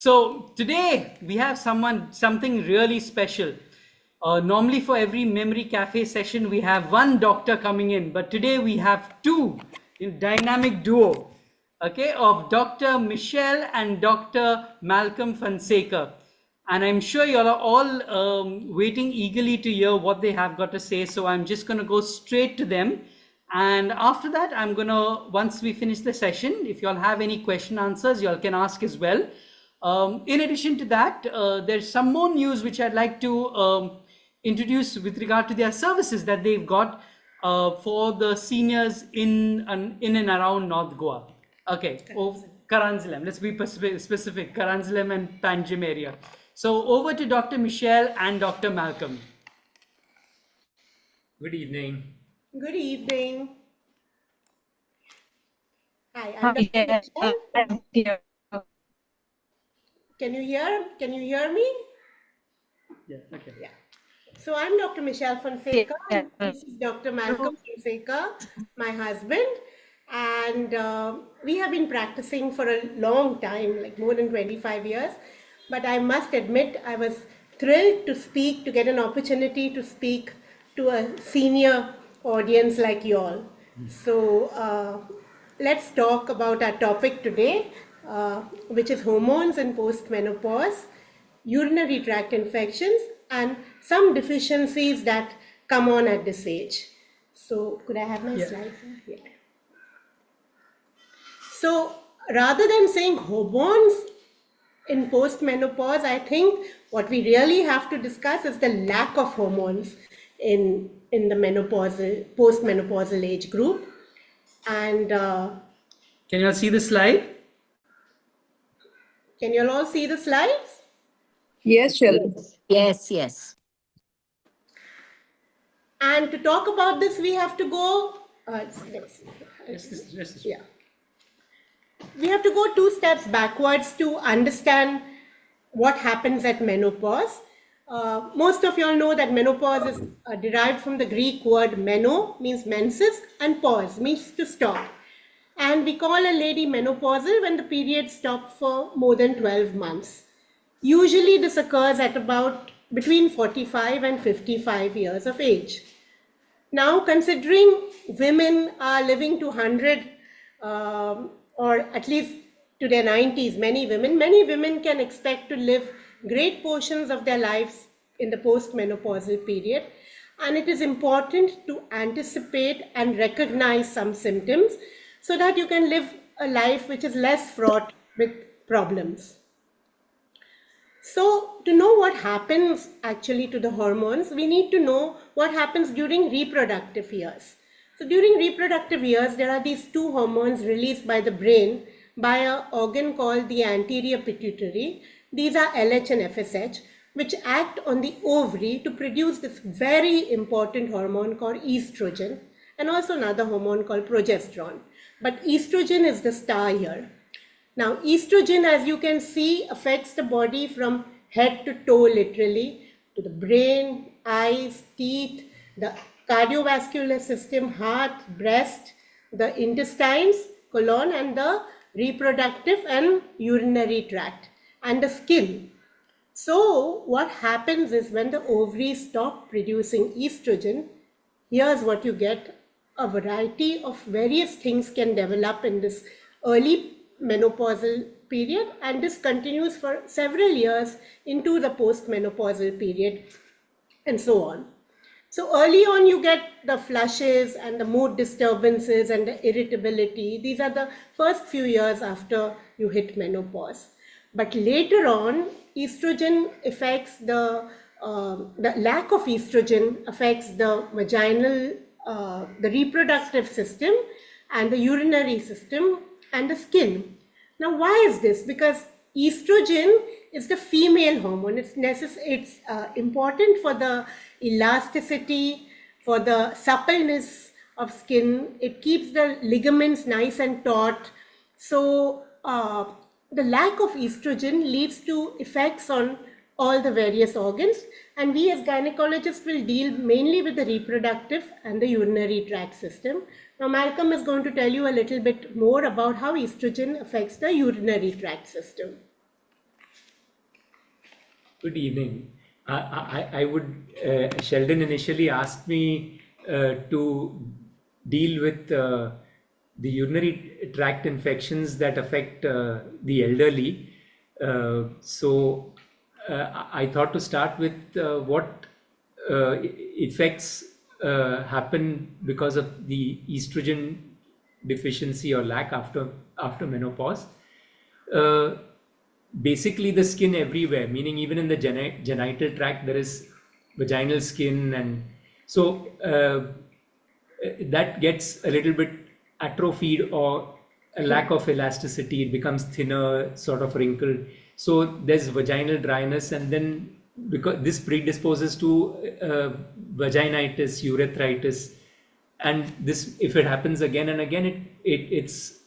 So today we have something really special. Normally for every memory cafe session we have one doctor coming in, but today we have two in dynamic duo, okay, of Dr. Michelle and Dr. Malcolm Fonseca. And I'm sure you are all waiting eagerly to hear what they have got to say. So I'm just going to go straight to them. And after that, I'm going to, once we finish the session, if you all have any question answers, you all can ask as well. In addition to that, there's some more news which I'd like to introduce with regard to their services that they've got for the seniors in and around North Goa. Okay, Karanzalem. Let's be specific, Karanzalem and Panjim area. So over to Dr. Michelle and Dr. Malcolm. Good evening. Good evening. Hi, I'm Dr. Michelle. Can you hear me? Yeah, okay. Yeah. So I'm Dr. Michelle Fonseca, and this is Dr. Malcolm Fonseca, my husband. And we have been practicing for a long time, like more than 25 years. But I must admit, I was thrilled to get an opportunity to speak to a senior audience like you all. So let's talk about our topic today, which is hormones in postmenopause, urinary tract infections, and some deficiencies that come on at this age. So could I have my slides? Yeah. So rather than saying hormones in postmenopause, I think what we really have to discuss is the lack of hormones in the postmenopausal age group. And can you all see the slide? Can you all see the slides? Yes, Shelley. Yes. And to talk about this, we have to go. Yeah. We have to go 2 steps backwards to understand what happens at menopause. Most of you all know that menopause is derived from the Greek word meno, means menses, and pause, means to stop. And we call a lady menopausal when the period stops for more than 12 months. Usually this occurs at about between 45 and 55 years of age. Now, considering women are living to 100 or at least to their 90s, many women can expect to live great portions of their lives in the postmenopausal period. And it is important to anticipate and recognize some symptoms so that you can live a life which is less fraught with problems. So to know what happens actually to the hormones, we need to know what happens during reproductive years. So during reproductive years, there are these 2 hormones released by the brain by an organ called the anterior pituitary. These are LH and FSH, which act on the ovary to produce this very important hormone called estrogen, and also another hormone called progesterone. But estrogen is the star here. Now, estrogen, as you can see, affects the body from head to toe, literally, to the brain, eyes, teeth, the cardiovascular system, heart, breast, the intestines, colon, and the reproductive and urinary tract, and the skin. So what happens is when the ovaries stop producing estrogen, here's what you get. A variety of various things can develop in this early menopausal period, and this continues for several years into the postmenopausal period and so on. So early on you get the flushes and the mood disturbances and the irritability. These are the first few years after you hit menopause. But later on, estrogen affects the lack of estrogen affects the vaginal, the reproductive system and the urinary system and the skin. Now, why is this? Because estrogen is the female hormone. It's important for the elasticity, for the suppleness of skin. It keeps the ligaments nice and taut. So the lack of estrogen leads to effects on all the various organs, and we as gynecologists will deal mainly with the reproductive and the urinary tract system. Now Malcolm is going to tell you a little bit more about how estrogen affects the urinary tract system. Good evening. I would, Sheldon initially asked me to deal with the urinary tract infections that affect the elderly. I thought to start with what effects happen because of the estrogen deficiency or lack after menopause. Uh, Basically the skin everywhere, meaning even in the genital tract there is vaginal skin, and so that gets a little bit atrophied or a lack of elasticity. It becomes thinner, sort of wrinkled. So there's vaginal dryness, and then because this predisposes to vaginitis, urethritis, and this, if it happens again and again, it's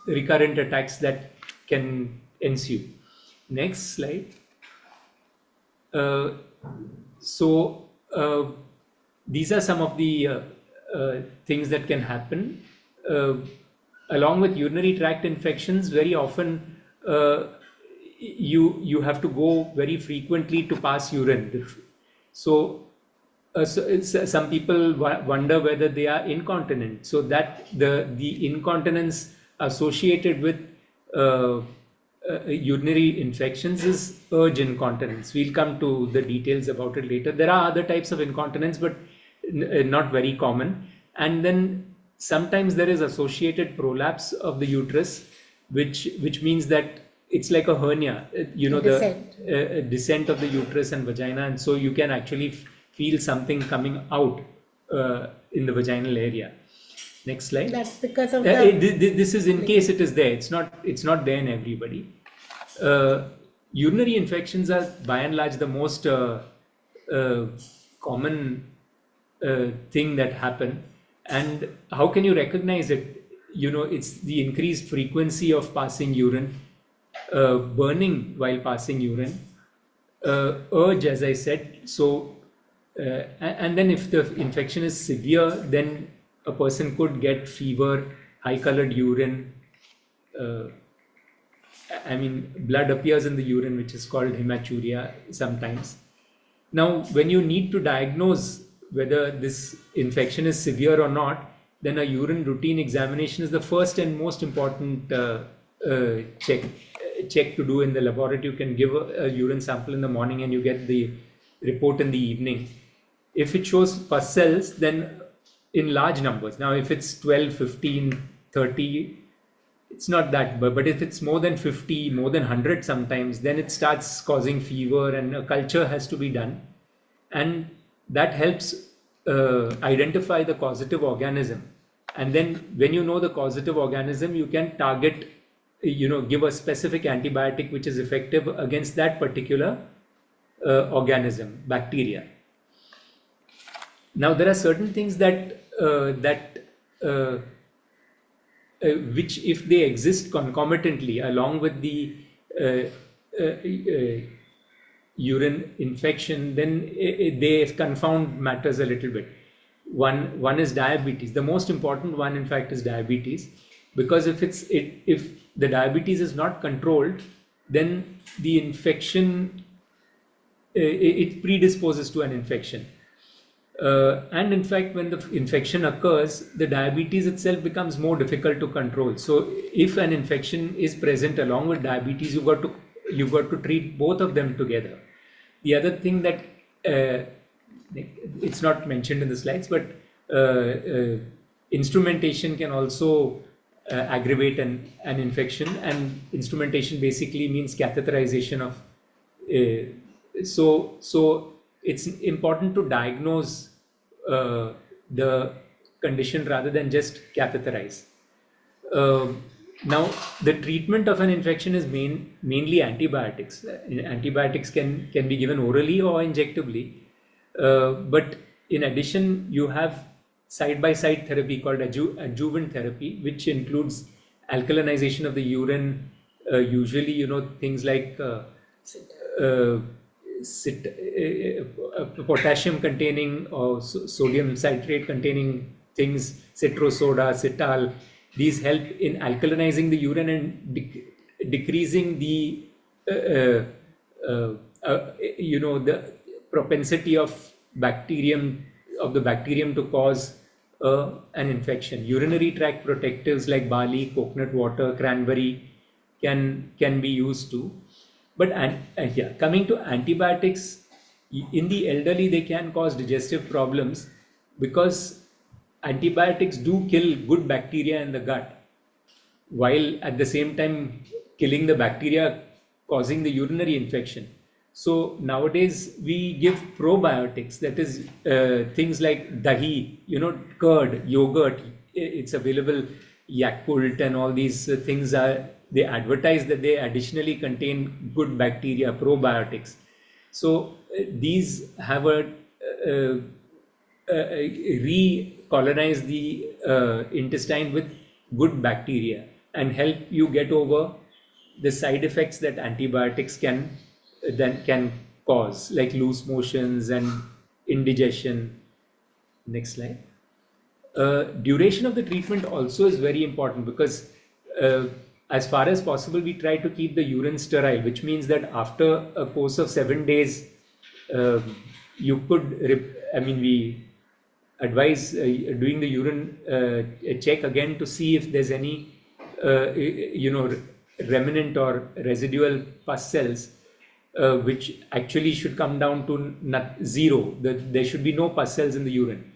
recurrent attacks that can ensue. Next slide. Uh, so these are some of the things that can happen. Along with urinary tract infections, very often you have to go very frequently to pass urine. So some people wonder whether they are incontinent. So that the incontinence associated with urinary infections is urge incontinence. We'll come to the details about it later. There are other types of incontinence, but not very common. And then sometimes there is associated prolapse of the uterus, which means that it's like a hernia, the descent of the uterus and vagina, and so you can actually feel something coming out in the vaginal area. Next slide. That's because of this is in case it is there. It's not there in everybody. Urinary infections are by and large the most common thing that happen. And how can you recognize it? It's the increased frequency of passing urine, burning while passing urine, urge, as I said. So, and then if the infection is severe, then a person could get fever, high colored urine. Blood appears in the urine, which is called hematuria sometimes. Now, when you need to diagnose whether this infection is severe or not, then a urine routine examination is the first and most important check to do in the laboratory. You can give a urine sample in the morning and you get the report in the evening. If it shows pus cells, then in large numbers. Now, if it's 12, 15, 30, it's not that, but if it's more than 50, more than 100 sometimes, then it starts causing fever and a culture has to be done. And that helps identify the causative organism. And then when you know the causative organism, you can target, give a specific antibiotic which is effective against that particular organism, bacteria. Now, there are certain things which, if they exist concomitantly along with the urine infection, then they confound matters a little bit. One is diabetes. The most important one, in fact, is diabetes, because if the diabetes is not controlled, then the infection it predisposes to an infection. And in fact, when the infection occurs, the diabetes itself becomes more difficult to control. So if an infection is present along with diabetes, you've got to treat both of them together. The other thing that it's not mentioned in the slides, but instrumentation can also aggravate an infection, and instrumentation basically means catheterization of. So it's important to diagnose the condition rather than just catheterize. Now, the treatment of an infection is mainly antibiotics. Antibiotics can be given orally or injectably. But in addition, you have side-by-side therapy called adjuvant therapy, which includes alkalinization of the urine, usually, things like potassium containing or sodium citrate containing things, citrosoda, cital. These help in alkalinizing the urine and decreasing the the propensity of the bacterium to cause an infection. Urinary tract protectives like barley, coconut water, cranberry can be used too. But coming to antibiotics, in the elderly they can cause digestive problems because antibiotics do kill good bacteria in the gut, while at the same time killing the bacteria causing the urinary infection. So nowadays we give probiotics, that is things like dahi, curd, yogurt. It's available, Yakult and all these things they advertise that they additionally contain good bacteria, probiotics. So these have recolonize the intestine with good bacteria and help you get over the side effects that antibiotics can cause, like loose motions and indigestion. Next slide. Duration of the treatment also is very important because as far as possible we try to keep the urine sterile, which means that after a course of 7 days you could we advise doing the urine check again to see if there's any remnant or residual pus cells, which actually should come down to zero. There should be no pus cells in the urine.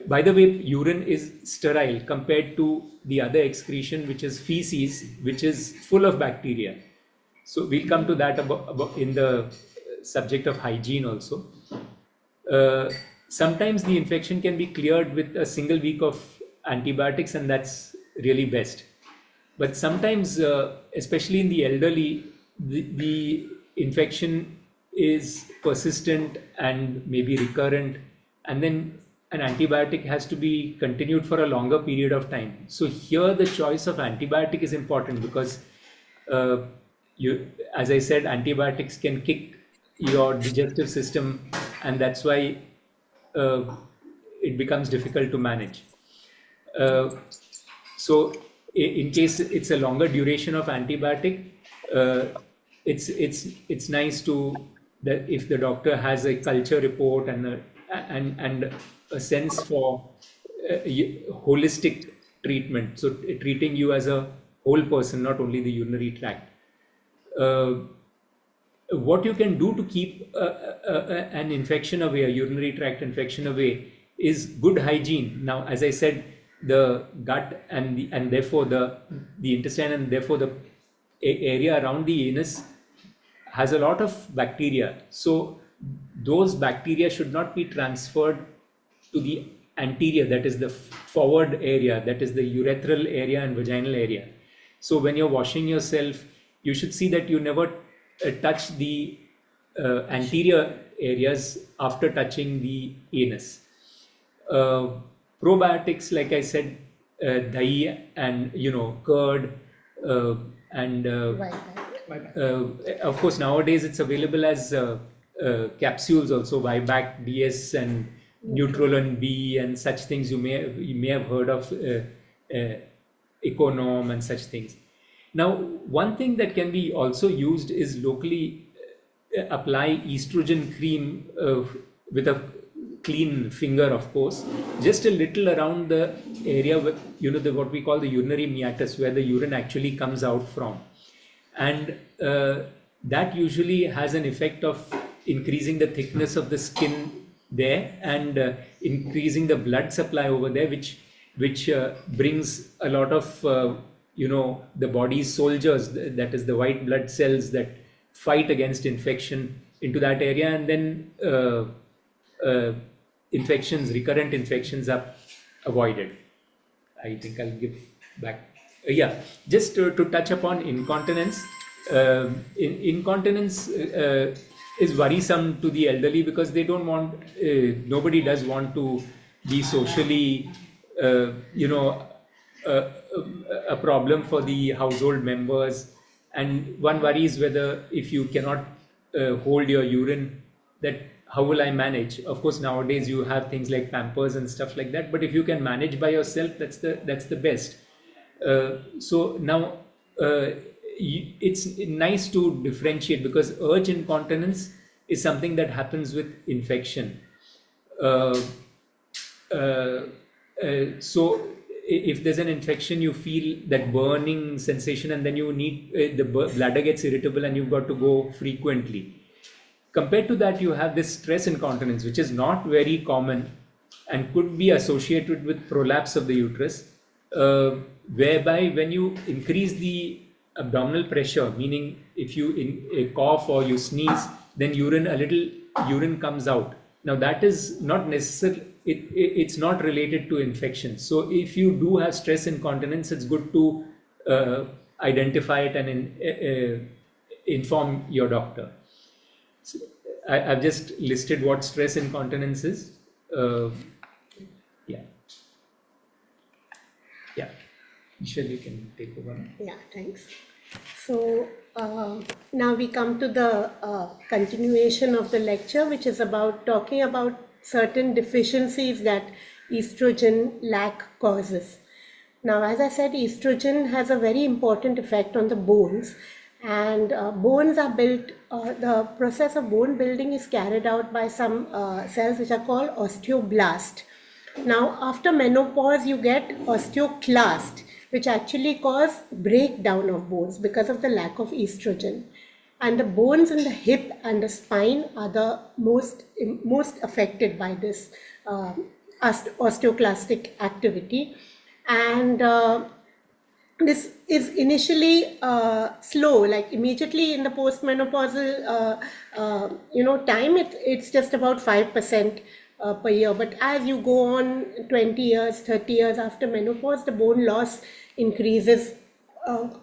By the way, urine is sterile compared to the other excretion, which is feces, which is full of bacteria. So we'll come to that about in the subject of hygiene also. Sometimes the infection can be cleared with a single week of antibiotics, and that's really best. But sometimes, especially in the elderly, the infection is persistent and maybe recurrent, and then an antibiotic has to be continued for a longer period of time. So here the choice of antibiotic is important because as I said, antibiotics can kick your digestive system, and that's why it becomes difficult to manage. So in case it's a longer duration of antibiotic, it's nice to that if the doctor has a culture report and a sense for holistic treatment, so treating you as a whole person, not only the urinary tract. What you can do to keep an infection away, a urinary tract infection away, is good hygiene. Now, as I said, the gut and therefore the intestine and therefore the area around the anus has a lot of bacteria. So those bacteria should not be transferred to the anterior, that is the forward area, that is the urethral area and vaginal area. So when you're washing yourself, you should see that you never touch the anterior areas after touching the anus. Probiotics, like I said, dahi and curd and of course nowadays it's available as capsules also, Vibac DS and Neutrolin B and such things. You may have heard of Econom and such things. Now, one thing that can be also used is locally apply estrogen cream with a clean finger, of course, just a little around the area with what we call the urinary meatus, where the urine actually comes out from, and that usually has an effect of increasing the thickness of the skin there and increasing the blood supply over there, which brings a lot of the body's soldiers, that is the white blood cells that fight against infection, into that area, and then recurrent infections are avoided. I think I'll give back. Just to touch upon incontinence. Incontinence is worrisome to the elderly because they don't want, nobody does want to be socially, a problem for the household members. And one worries whether if you cannot hold your urine, that how will I manage? Of course, nowadays you have things like Pampers and stuff like that, but if you can manage by yourself, that's the best. So now it's nice to differentiate, because urge incontinence is something that happens with infection. Uh, uh, so if there's an infection, you feel that burning sensation, and then you need the bladder gets irritable and you've got to go frequently. Compared to that, you have this stress incontinence, which is not very common and could be associated with prolapse of the uterus, whereby when you increase the abdominal pressure, meaning if you cough or you sneeze, then a little urine comes out. Now that is not necessary. It's not related to infection. So if you do have stress incontinence, it's good to identify it and inform your doctor. So I've just listed what stress incontinence is. Yeah. Yeah. Michelle, you can take over. Yeah, thanks. So now we come to the continuation of the lecture, which is about talking about certain deficiencies that estrogen lack causes. Now, as I said, estrogen has a very important effect on the bones, and bones are built, the process of bone building is carried out by some cells which are called osteoblast. Now, after menopause, you get osteoclast, which actually cause breakdown of bones because of the lack of estrogen. And the bones in the hip and the spine are the most affected by this osteoclastic activity. And this is initially slow, like immediately in the postmenopausal time, it's just about 5% per year. But as you go on 20 years, 30 years after menopause, the bone loss increases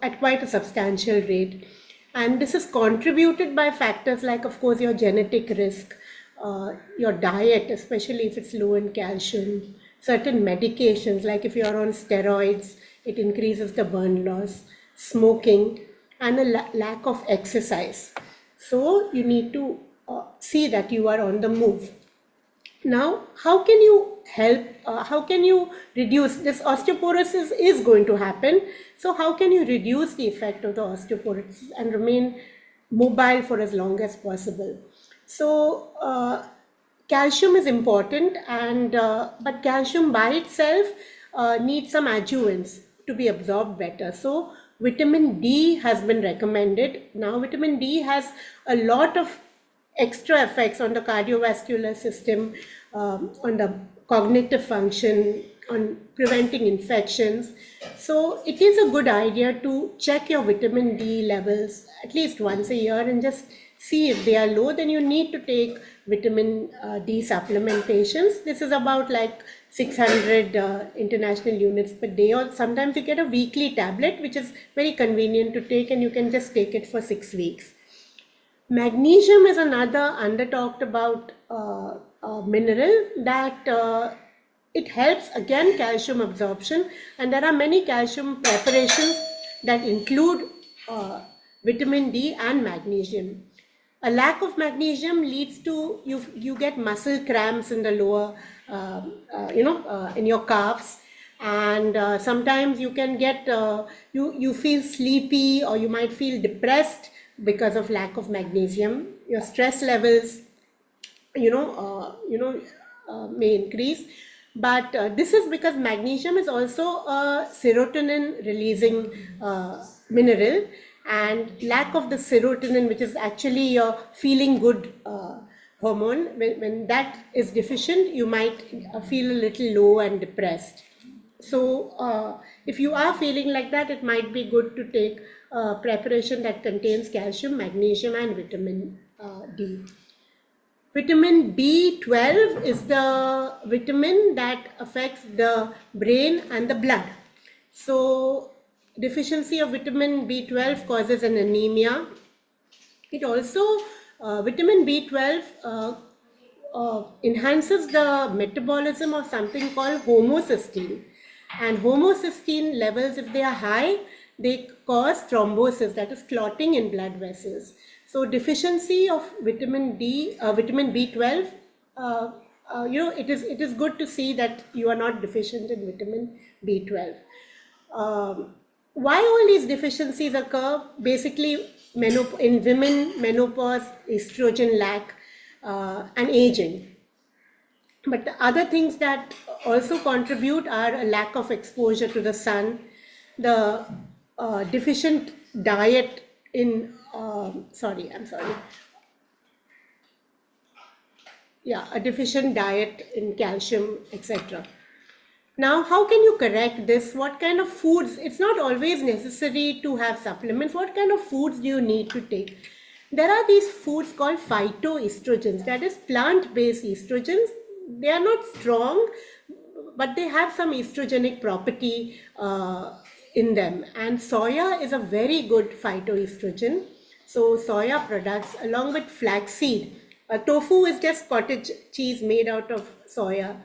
at quite a substantial rate. And this is contributed by factors like, of course, your genetic risk, your diet, especially if it's low in calcium, certain medications, like if you're on steroids, it increases the bone loss, smoking, and a lack of exercise. So you need to see that you are on the move. Now, how can you help, how can you reduce this? Osteoporosis is going to happen. So how can you reduce the effect of the osteoporosis and remain mobile for as long as possible? So calcium is important, and but calcium by itself needs some adjuvants to be absorbed better. So vitamin D has been recommended. Now vitamin D has a lot of extra effects on the cardiovascular system, on the cognitive function, on preventing infections. So it is a good idea to check your vitamin D levels at least once a year and just see if they are low. Then you need to take vitamin D supplementations. This is about like 600 international units per day, or sometimes you get a weekly tablet, which is very convenient to take, and you can just take it for 6 weeks. Magnesium is another under talked about mineral that it helps again calcium absorption, and there are many calcium preparations that include vitamin D and magnesium. A lack of magnesium leads to you get muscle cramps in the lower in your calves, and sometimes you can get you feel sleepy, or you might feel depressed because of lack of magnesium. Your stress levels may increase, but this is because magnesium is also a serotonin releasing mineral, and lack of the serotonin, which is actually your feeling good hormone, when that is deficient, you might feel a little low and depressed. So if you are feeling like that, it might be good to take preparation that contains calcium, magnesium, and vitamin D. Vitamin B12 is the vitamin that affects the brain and the blood. So deficiency of vitamin B12 causes an anemia. It also, vitamin B12 enhances the metabolism of something called homocysteine. And homocysteine levels, if they are high, they cause thrombosis, that is clotting in blood vessels. So deficiency of vitamin B12, it is good to see that you are not deficient in vitamin B12. Why all these deficiencies occur? Basically, in women, menopause, estrogen lack, and aging. But the other things that also contribute are a lack of exposure to the sun, the deficient diet in, yeah, a deficient diet in calcium, etc. Now, how can you correct this? What kind of foods? It's not always necessary to have supplements. What kind of foods do you need to take? There are these foods called phytoestrogens, that is plant-based estrogens. They are not strong, but they have some estrogenic property in them. And soya is a very good phytoestrogen. So soya products along with flaxseed. Tofu is just cottage cheese made out of soya.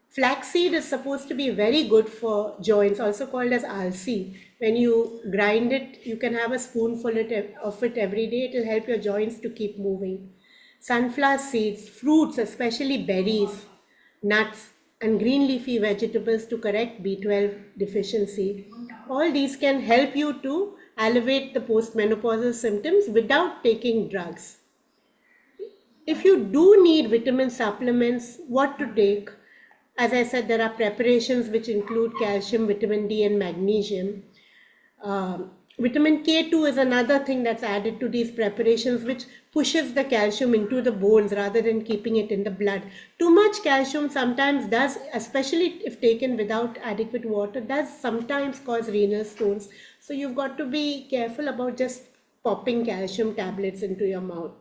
Flaxseed is supposed to be very good for joints, also called as alsi. When you grind it, you can have a spoonful of it every day. It will help your joints to keep moving. Sunflower seeds, fruits, especially berries, nuts, and green leafy vegetables to correct B12 deficiency. All these can help you to alleviate the postmenopausal symptoms without taking drugs. If you do need vitamin supplements, what to take? As I said, there are preparations which include calcium, vitamin D, and magnesium. Vitamin K2 is another thing that's added to these preparations, which pushes the calcium into the bones rather than keeping it in the blood. Too much calcium sometimes does, especially if taken without adequate water, does sometimes cause renal stones. So you've got to be careful about just popping calcium tablets into your mouth.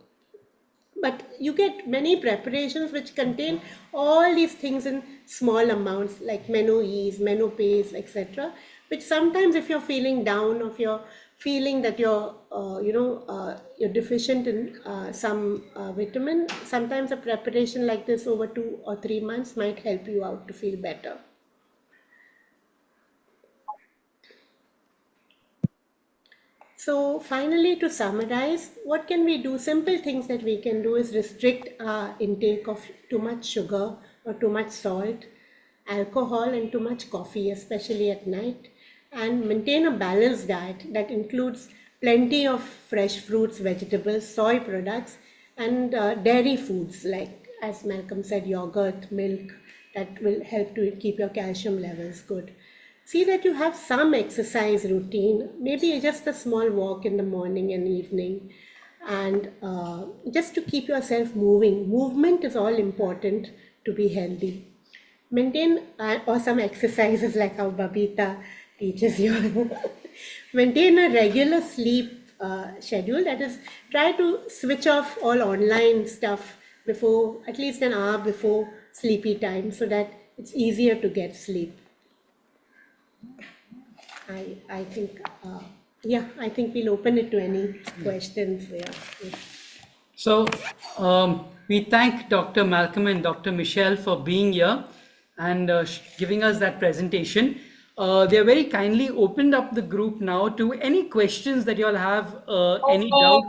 But you get many preparations which contain all these things in small amounts, like Meno-Ease, Menopase, etc. Which sometimes, if you're feeling down, or if you're feeling that you're deficient in some vitamin, sometimes a preparation like this over 2 or 3 months might help you out to feel better. So finally, to summarize, what can we do? Simple things that we can do is restrict our intake of too much sugar or too much salt, alcohol, and too much coffee, especially at night, and maintain a balanced diet that includes plenty of fresh fruits, vegetables, soy products, and dairy foods like, as Malcolm said, yogurt, milk, that will help to keep your calcium levels good. See that you have some exercise routine, maybe just a small walk in the morning and evening, and just to keep yourself moving. Movement is all important to be healthy. Maintain or some exercises like how Babita teaches you. Maintain a regular sleep schedule, that is, try to switch off all online stuff before, at least an hour before sleepy time, so that it's easier to get sleep. I think, I think we'll open it to any questions there. So we thank Dr. Malcolm and Dr. Michelle for being here and giving us that presentation. They very kindly opened up the group now to any questions that you all have, any doubt.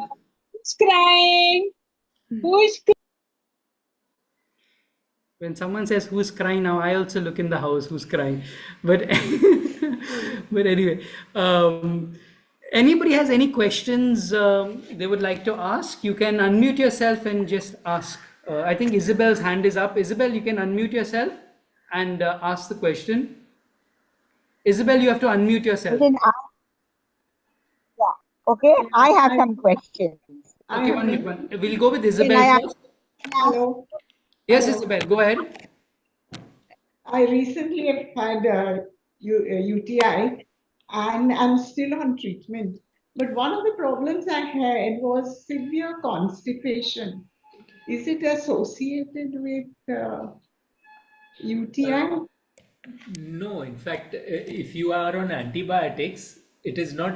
Who's crying? Who is When someone says who's crying now, I also look in the house who's crying. But but anyway, anybody has any questions they would like to ask, you can unmute yourself and just ask. I think Isabel's hand is up. Isabel, you can unmute yourself and ask the question. Isabel, you have to unmute yourself. Okay, I have some questions. Okay, one. We'll go with Isabel first. Hello. Yes, Isabel, go ahead. I recently have had a UTI and I'm still on treatment. But one of the problems I had was severe constipation. Is it associated with UTI? No, in fact, if you are on antibiotics, it is not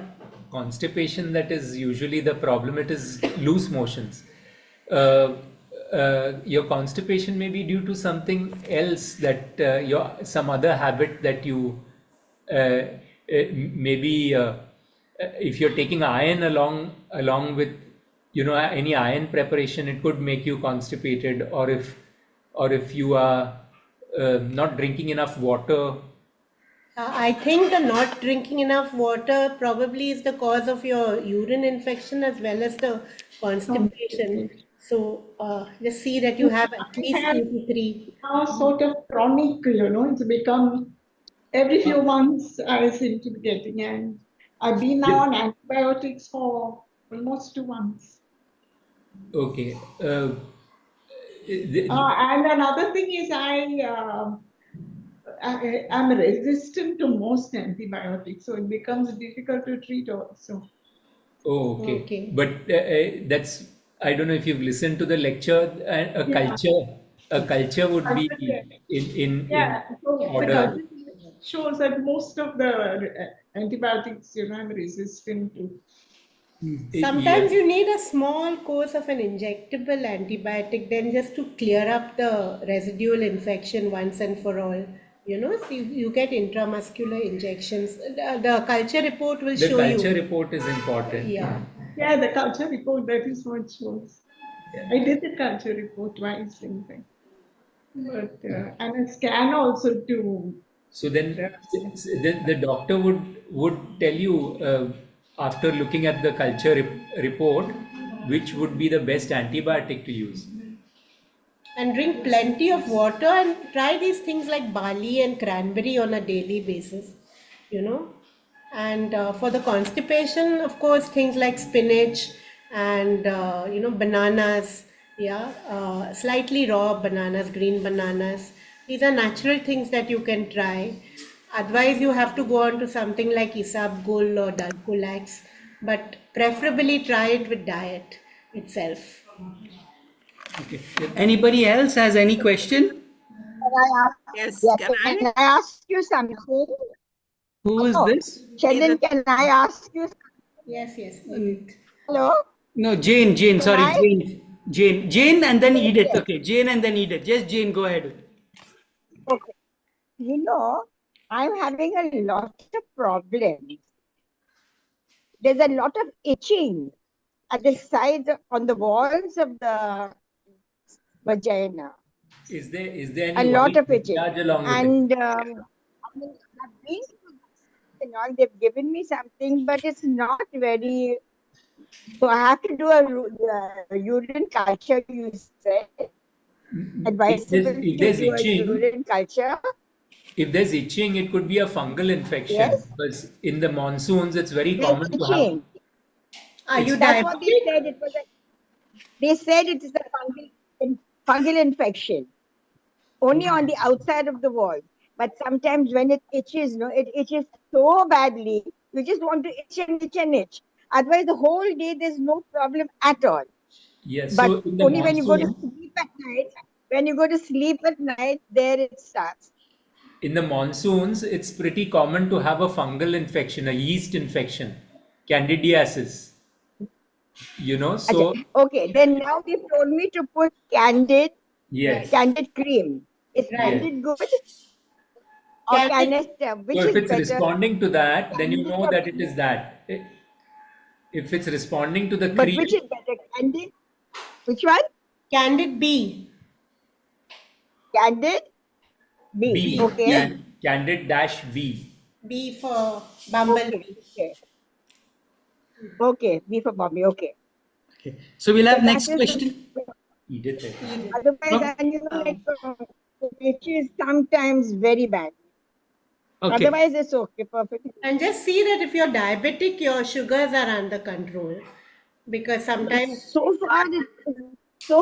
constipation that is usually the problem, it is loose motions. Your constipation may be due to something else, that some other habit that you maybe if you're taking iron along with any iron preparation, it could make you constipated, or if you are not drinking enough water, I think the not drinking enough water probably is the cause of your urine infection as well as the constipation. So just see that you have at I least have 2 to 3. now sort of chronic, it's become every few months I seem to be getting, and I've been now on antibiotics for almost 2 months. Okay. And another thing is I'm resistant to most antibiotics, so it becomes difficult to treat also. Oh, okay. Okay. But that's, I don't know if you've listened to the lecture. Yeah. A culture would be Culture, in yeah. So the order. culture shows that most of the antibiotics, I'm resistant to. Yeah. Sometimes you need a small course of an injectable antibiotic then just to clear up the residual infection once and for all. So you get intramuscular injections. The culture report will The show culture you. report is important. Yeah. Yeah, the culture report, that is what shows. Yeah. I did the culture report twice, in fact. But, and a scan also to. So then the doctor would tell you after looking at the culture report which would be the best antibiotic to use. And drink plenty of water and try these things like barley and cranberry on a daily basis, you know. And for the constipation, of course, things like spinach and, bananas, yeah, slightly raw bananas, green bananas. These are natural things that you can try. Otherwise, you have to go on to something like Isabgol or Dulcolax, but preferably try it with diet itself. Okay. Anybody else has any question? Can I ask, Yes, yeah, can can I? I ask you something? Who is Oh, this? Sheldon, can I ask you? Yes, yes, Edith. Hello? No, Jane, Can sorry, I? Jane and then Yes, Edith. yes. Okay, Jane and then Edith. Just Jane, go ahead. Okay. I'm having a lot of problems. There's a lot of itching at the sides, on the walls of the vagina. Is there A any lot white of itching. discharge along with it? And I mean, I've been to and all, they've given me something, but it's not very. So I have to do a urine culture, you said. Advisable If to there's do a itching, urine culture. it could be a fungal infection Yes, because in the monsoons it's very there's common to have. itching. Are you It's That's what they diabetic? said. They said it is a fungal infection only on the outside of the wall. But sometimes when it itches, it itches so badly, you just want to itch and itch and itch. Otherwise, the whole day there's no problem at all. Yes. But So in the only when you go to monsoon, sleep at night, there it starts. in the monsoons, it's pretty common to have a fungal infection, a yeast infection, candidiasis. Acha. So Okay, then now they told me to put Right, yes, candid cream. Is right. yes. candid good or Can it, candid? So Which if is it's better? responding to that, then you Candid know or that it is that. If it's responding to the but cream, which is better? Candid? Which one? can it be? Candid? B. B, B. Okay. B. candid dash B. B for Okay. bumblebee. Okay. Okay. B for Bobby. Okay. Okay. So we'll So have that next is question. Edith, I think. Edith. otherwise, From, and which is sometimes very bad. okay. Otherwise, it's okay. Perfect. And just see that if you're diabetic, your sugars are under control. Because sometimes, So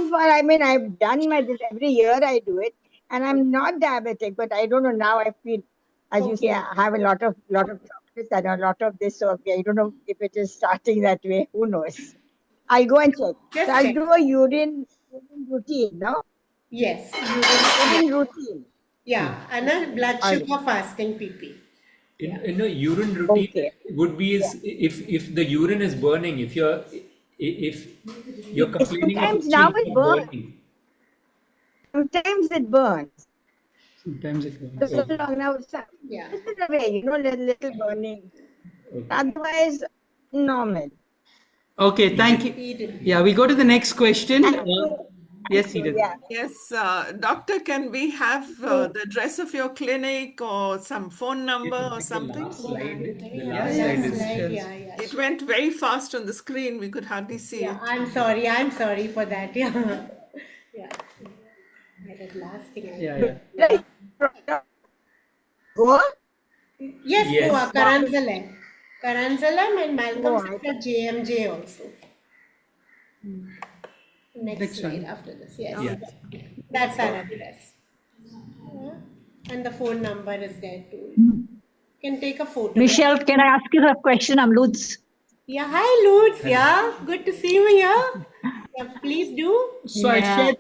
far, I mean, I've done this every year. I do it, and I'm not diabetic, but I don't know now. I feel, as you say, okay, I have a lot of chocolates and a lot of this. So I don't know if it is starting that way. Who knows? I'll go and check. So just I'll check. do a urine routine. No, Yes, urine, urine routine. yeah, and a blood All right. sugar fasting PP. Yeah. In a urine routine Okay. would be Yeah. is if the urine is burning, if you're complaining of Sometimes now itching it or burns. burning. Sometimes it burns. Sometimes it So goes. long now. Yeah. This is the way, little burning. Okay. Otherwise, normal. Okay, thank you. Edith. Yeah, we go to the next question. Thank you. Yes, Edith. Yeah. Yes, doctor, can we have the address of your clinic or some phone number or The something? last slide, the Yeah, last yeah, slide it is shows. Yeah. It went very fast on the screen. We could hardly see Yeah, it. I'm sorry for that. Yeah. Yeah. That last thing. Yeah. Goa? Yes, Yes. Goa, Karansalam. Karansalam and Malcolm Oh, Center JMJ also. Next Next slide one. after this. Yes. Yeah. That's our address. Yeah. And the phone number is there too. You can take a photo. Michelle, can I ask you a question? I'm Lutz. Yeah, hi Lutz. Yeah, good to see you here. Yeah, please do. So I'll share,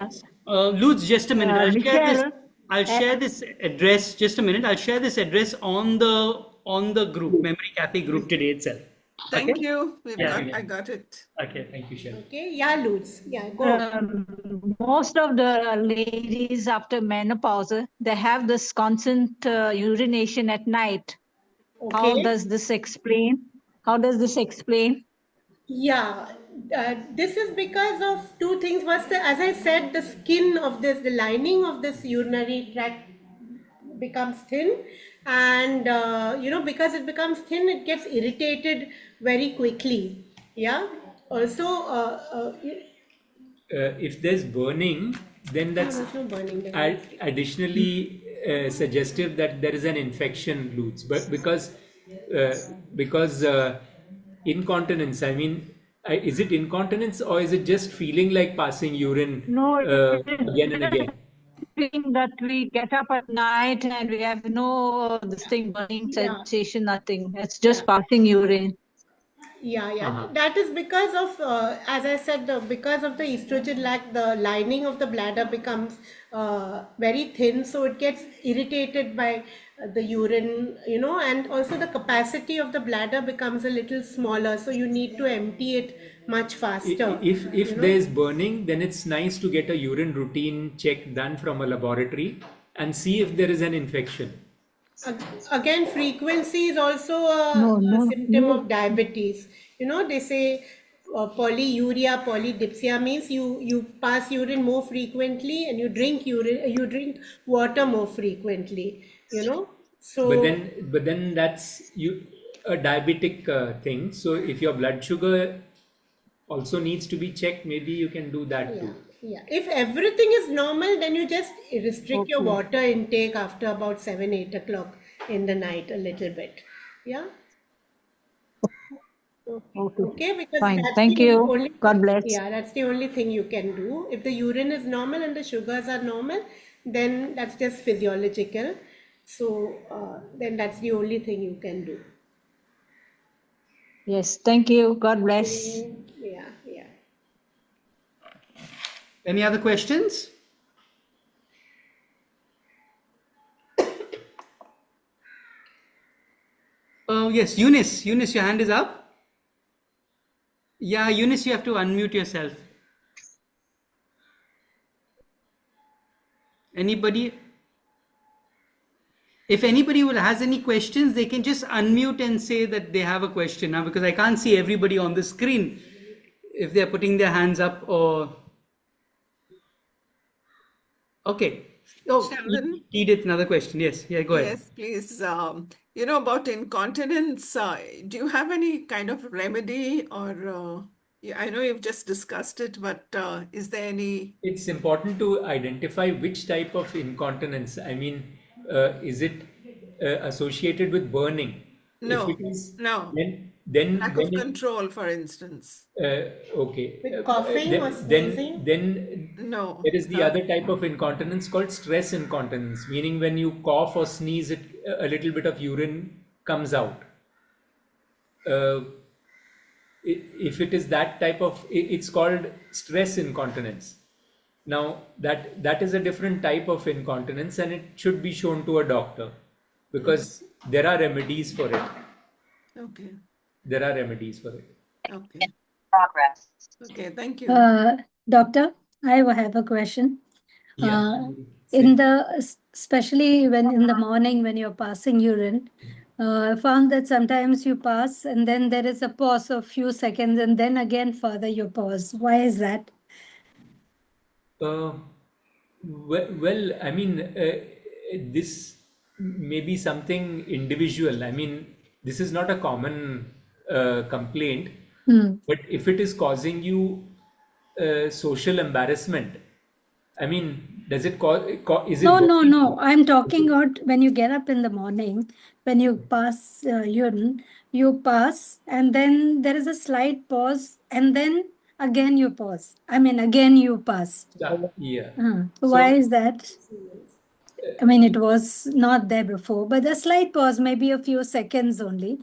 Lutz, just a minute. Michelle, I'll share this address. Just a minute. I'll share this address on the group, Memory Cafe group today itself. Thank Okay? you. Yeah. I got it. Okay. Thank you, Shel. Okay. Yeah, Lutz. Yeah, go. most of the ladies after menopause, they have this constant urination at night. How Okay. does this explain? How does this explain? Yeah, this is because of two things. First, as I said, the skin of this, the lining of this urinary tract becomes thin, and because it becomes thin, it gets irritated very quickly. Yeah. Also, If there's burning, then that's there's no burning there. additionally suggestive that there is an infection, Lutz. But because incontinence, I mean, is it incontinence or is it just feeling like passing urine No, again and again? thing that we get up at night and we have no this thing burning Yeah. sensation, nothing. It's just passing urine. Yeah. That is because of, as I said, because of the estrogen lack, the lining of the bladder becomes very thin, so it gets irritated by the urine, and also the capacity of the bladder becomes a little smaller, so you need to empty it much faster. If there's burning, then it's nice to get a urine routine check done from a laboratory and see if there is an infection. Again, frequency is also a symptom of diabetes. They say polyuria, polydipsia means you pass urine more frequently and you drink water more frequently. So But then that's a diabetic thing. So if your blood sugar also needs to be checked, maybe you can do that too. yeah. If everything is normal, then you just restrict your water intake after about 7-8 o'clock in the night a little bit. Yeah. Okay, because Fine. that's Thank the you. only God bless. Yeah, that's the only thing you can do. If the urine is normal and the sugars are normal, then that's just physiological. So then that's the only thing you can do. Yes, thank you. God bless. Yeah. Any other questions? Yes, Eunice. Eunice, your hand is up. Yeah, Eunice, you have to unmute yourself. Anybody? If anybody has any questions, they can just unmute and say that they have a question now, because I can't see everybody on the screen if they're putting their hands up or. Okay. Oh, Sheldon? Edith, another question. Yes. Yeah, go ahead. Yes, please. About incontinence, do you have any kind of remedy or I know you've just discussed it, but is there any? It's important to identify which type of incontinence. I mean, is it associated with burning? No, If it is, no. then Lack of control, for instance. okay. With coughing or sneezing? Then No. there is the other type of incontinence called stress incontinence, meaning when you cough or sneeze, a little bit of urine comes out. If it is that type of, it's called stress incontinence. Now that is a different type of incontinence, and it should be shown to a doctor because there are remedies for it. Okay. There are remedies for it. Okay. Okay, thank you. Doctor, I have a question. Yeah. Especially when in the morning when you're passing urine, I found that sometimes you pass and then there is a pause of few seconds and then again further you pause. Why is that? Uh, well, I mean, this may be something individual. I mean, this is not a common complaint, but if it is causing you social embarrassment, I mean, does it cause, is it No, no, bothering no. you? I'm talking about when you get up in the morning, when you pass urine, you pass, and then there is a slight pause, and then again you pause. I mean, again you pass. Yeah. So why So, is that? I mean, it was not there before, but a slight pause, maybe a few seconds only.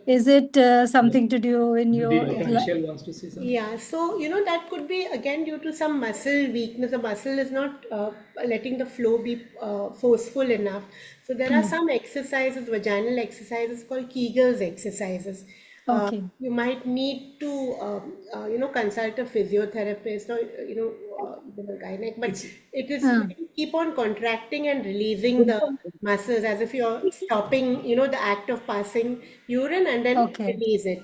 Is it something to do in maybe your Dr. Michelle wants to say something. Yeah, so that could be again due to some muscle weakness. The muscle is not letting the flow be forceful enough. So there are some exercises, vaginal exercises called Kegel's exercises. Okay. You might need to consult a physiotherapist or even a gynec, but it is when you keep on contracting and releasing the muscles as if you're stopping the act of passing urine and then Okay. release it.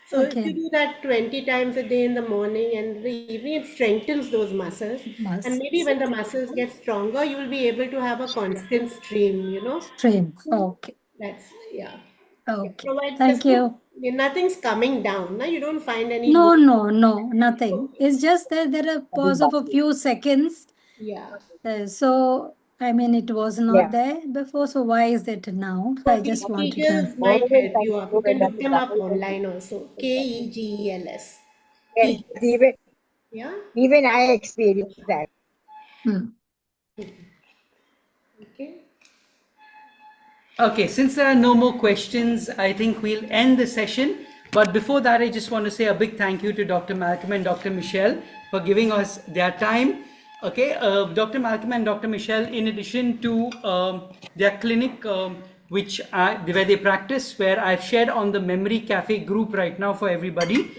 So if you Okay. do that 20 times a day in the morning and the evening, it strengthens those muscles. And maybe Muscles. when the muscles get stronger, you will be able to have a constant stream. Stream. Okay. That's, yeah. Yeah, Okay. provide, there's Thank you. nothing's coming down. No? You don't find any No, loose. no, no, nothing. It's just that there are pause of a few seconds. Yeah. So, I mean, it was not Yeah. there before. So, why is it now? I just wanted to. Kegels might Always help I you up. do You can when look I'm them up double. online also. Kegels. Yes, Kegels. Yeah. even I experienced that. Okay. Okay, since there are no more questions, I think we'll end the session. But before that, I just want to say a big thank you to Dr. Malcolm and Dr. Michelle for giving us their time. Okay, Dr. Malcolm and Dr. Michelle, in addition to their clinic, where they practice, where I've shared on the Memory Cafe group right now for everybody,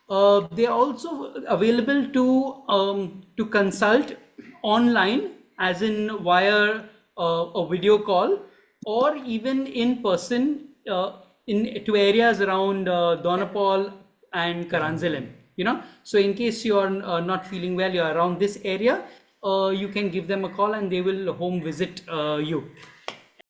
they are also available to consult online, as in via a video call, or even in person in to areas around Donapal and Karanzalam. So in case you are not feeling well, you are around this area, you can give them a call and they will home visit you.